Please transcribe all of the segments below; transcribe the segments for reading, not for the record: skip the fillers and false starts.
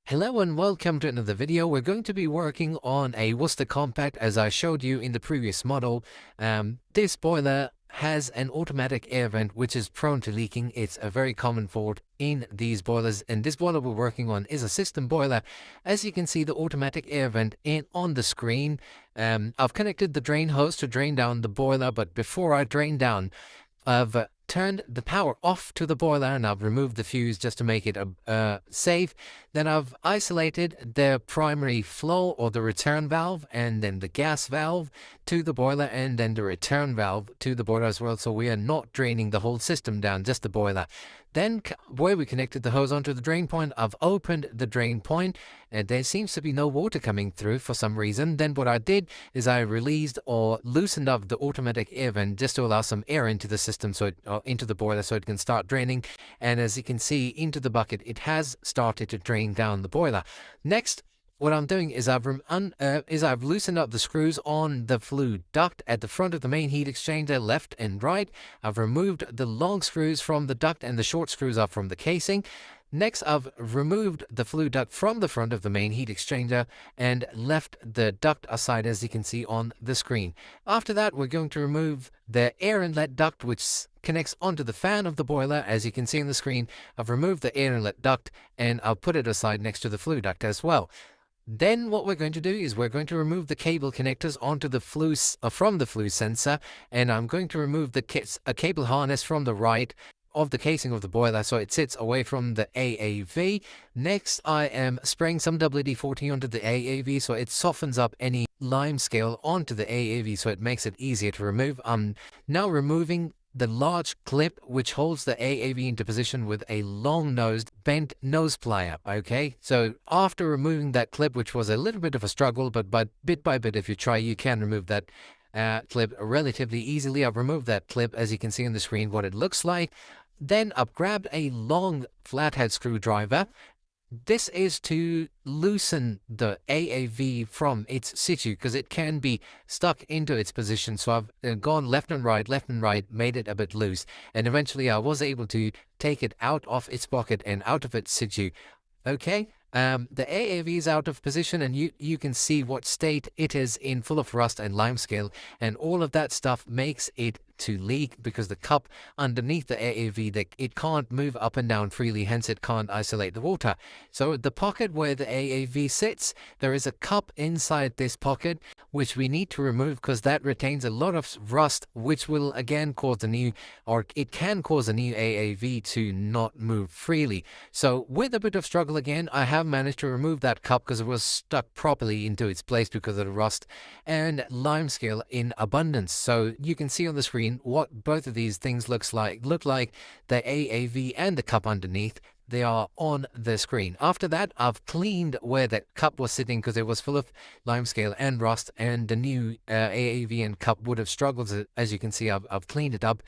Hello and welcome to another video. We're going to be working on a Worcester compact as I showed you in the previous model. This boiler has an automatic air vent which is prone to leaking. It's a very common fault in these boilers, and this boiler we're working on is a system boiler. As you can see, the automatic air vent on the screen. I've connected the drain hose to drain down the boiler, but before I drain down, I've turned the power off to the boiler and I've removed the fuse just to make it safe. Then I've isolated the primary flow or the return valve, and then the gas valve to the boiler, and then the return valve to the boiler as well. So we are not draining the whole system down, just the boiler. Then where we connected the hose onto the drain point, I've opened the drain point and there seems to be no water coming through for some reason. Then what I did is I released or loosened up the automatic air vent just to allow some air into the system, into the boiler, so it can start draining. And as you can see, into the bucket, it has started to drain down the boiler. Next, what I'm doing is I've loosened up the screws on the flue duct at the front of the main heat exchanger, left and right. I've removed the long screws from the duct and the short screws are from the casing. Next, I've removed the flue duct from the front of the main heat exchanger and left the duct aside, as you can see on the screen. After that, we're going to remove the air inlet duct which connects onto the fan of the boiler. As you can see on the screen, I've removed the air inlet duct and I'll put it aside next to the flue duct as well. Then what we're going to do is we're going to remove the cable connectors onto the flue from the flue sensor, and I'm going to remove the cable harness from the right of the casing of the boiler so it sits away from the AAV. Next, I am spraying some WD-40 onto the AAV so it softens up any lime scale onto the AAV so it makes it easier to remove. I'm now removing the large clip which holds the AAV into position with a long-nosed bent nose plier. Okay, so after removing that clip, which was a little bit of a struggle, but bit by bit, if you try, you can remove that clip relatively easily. I've removed that clip, as you can see on the screen what it looks like. Then I've grabbed a long flathead screwdriver. This is to loosen the AAV from its situ because it can be stuck into its position. So I've gone left and right, made it a bit loose, and eventually I was able to take it out of its pocket and out of its situ. Okay, the AAV is out of position and you can see what state it is in, full of rust and limescale, and all of that stuff makes it to leak because the cup underneath the AAV, it can't move up and down freely, hence it can't isolate the water. So the pocket where the AAV sits, there is a cup inside this pocket which we need to remove because that retains a lot of rust, which will again cause it can cause a new AAV to not move freely. So with a bit of struggle again, I have managed to remove that cup because it was stuck properly into its place because of the rust and limescale in abundance. So you can see on the screen what both of these things look like the AAV and the cup underneath. They are on the screen. After that, I've cleaned where the cup was sitting because it was full of limescale and rust, and the new AAV and cup would have struggled. As you can see, I've cleaned it up.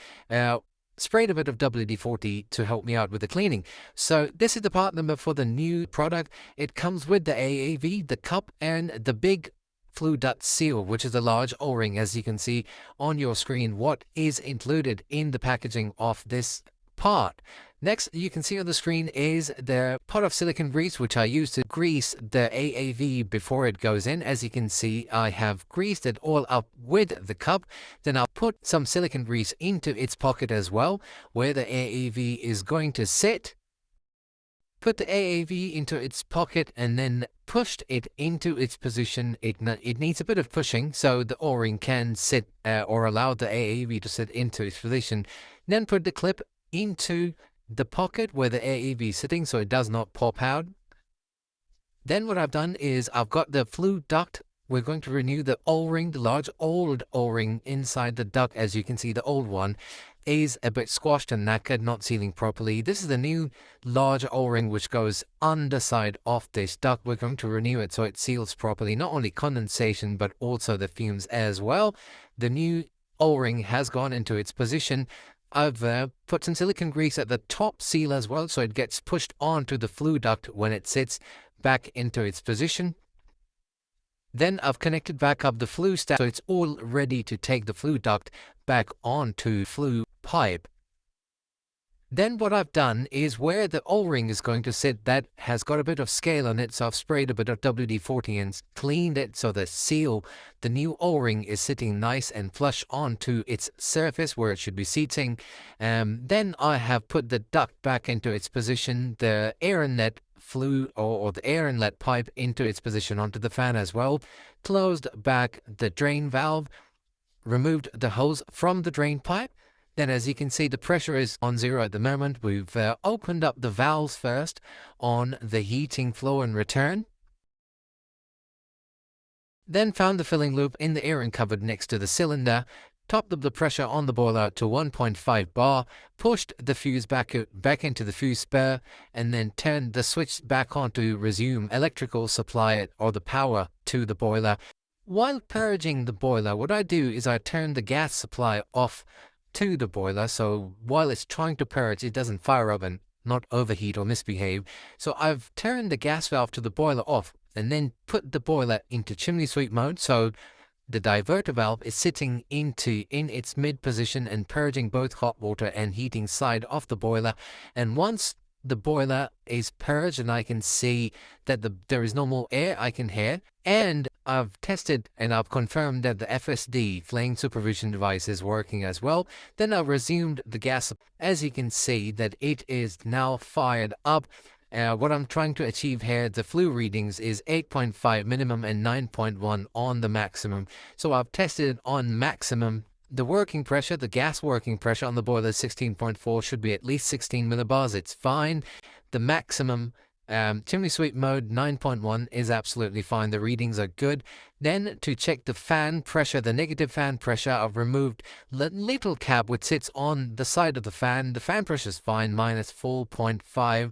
Sprayed a bit of WD-40 to help me out with the cleaning. So this is the part number for the new product. It comes with the AAV, the cup, and the big flue duct seal, which is a large O-ring. As you can see on your screen what is included in the packaging of this part. Next, you can see on the screen is the pot of silicone grease which I use to grease the AAV before it goes in. As you can see, I have greased it all up with the cup. Then I'll put some silicone grease into its pocket as well, where the AAV is going to sit. Put the AAV into its pocket and then pushed it into its position. It needs a bit of pushing so the O-ring can sit or allow the AAV to sit into its position. Then put the clip into the pocket where the AAV is sitting so it does not pop out. Then what I've done is I've got the flue duct. We're going to renew the O-ring, the large old O-ring inside the duct. As you can see, the old one is a bit squashed and knackered, not sealing properly. This is the new large O-ring which goes underside of this duct. We're going to renew it so it seals properly, not only condensation but also the fumes as well. The new O-ring has gone into its position. I've put some silicone grease at the top seal as well so it gets pushed onto the flue duct when it sits back into its position. Then I've connected back up the flue stack so it's all ready to take the flue duct back onto flue pipe. Then what I've done is where the O-ring is going to sit, that has got a bit of scale on it, so I've sprayed a bit of WD-40 and cleaned it so the seal, the new O-ring, is sitting nice and flush onto its surface where it should be seating. Then I have put the duct back into its position, the air inlet flue or the air inlet pipe into its position onto the fan as well, closed back the drain valve, removed the hose from the drain pipe. Then, as you can see, the pressure is on 0 at the moment. We've opened up the valves first on the heating flow and return. Then found the filling loop in the air cupboard next to the cylinder, topped up the pressure on the boiler to 1.5 bar, pushed the fuse back into the fuse spur, and then turned the switch back on to resume electrical supply or the power to the boiler. While purging the boiler, what I do is I turn the gas supply off to the boiler, so while it's trying to purge, it doesn't fire up and not overheat or misbehave. So I've turned the gas valve to the boiler off and then put the boiler into chimney sweep mode, so the diverter valve is sitting in its mid position and purging both hot water and heating side of the boiler. And once the boiler is purged and I can see that there is no more air I can hear, and I've tested and I've confirmed that the FSD flame supervision device is working as well, then I've resumed the gas. As you can see that it is now fired up. What I'm trying to achieve here, the flue readings is 8.5 minimum and 9.1 on the maximum. So I've tested on maximum. The working pressure, the gas working pressure on the boiler is 16.4, should be at least 16 millibars. It's fine. The maximum chimney sweep mode 9.1 is absolutely fine. The readings are good. Then to check the fan pressure, the negative fan pressure, I've removed the little cap which sits on the side of the fan. The fan pressure is fine, minus 4.5.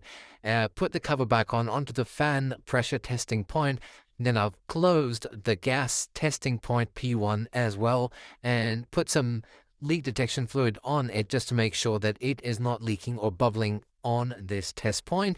Put the cover back onto the fan pressure testing point. Then I've closed the gas testing point P1 as well and put some leak detection fluid on it just to make sure that it is not leaking or bubbling on this test point.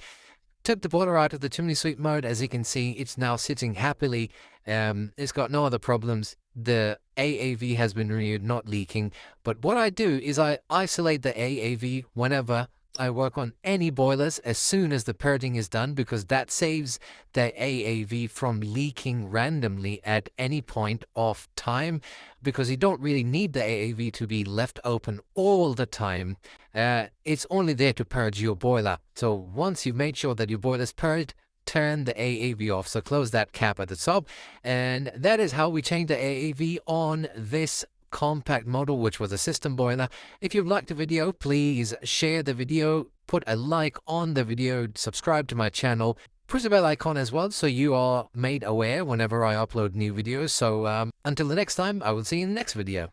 Took the boiler out of the chimney sweep mode. As you can see, it's now sitting happily. It's got no other problems. The AAV has been renewed, not leaking. But what I do is I isolate the AAV whenever I work on any boilers as soon as the purging is done, because that saves the AAV from leaking randomly at any point of time, because you don't really need the AAV to be left open all the time. It's only there to purge your boiler. So once you've made sure that your boiler is purged, turn the AAV off. So close that cap at the top. And that is how we change the AAV on this compact model, which was a system boiler. If you've liked the video, please share the video, put a like on the video, subscribe to my channel, push the bell icon as well so you are made aware whenever I upload new videos. So until the next time, I will see you in the next video.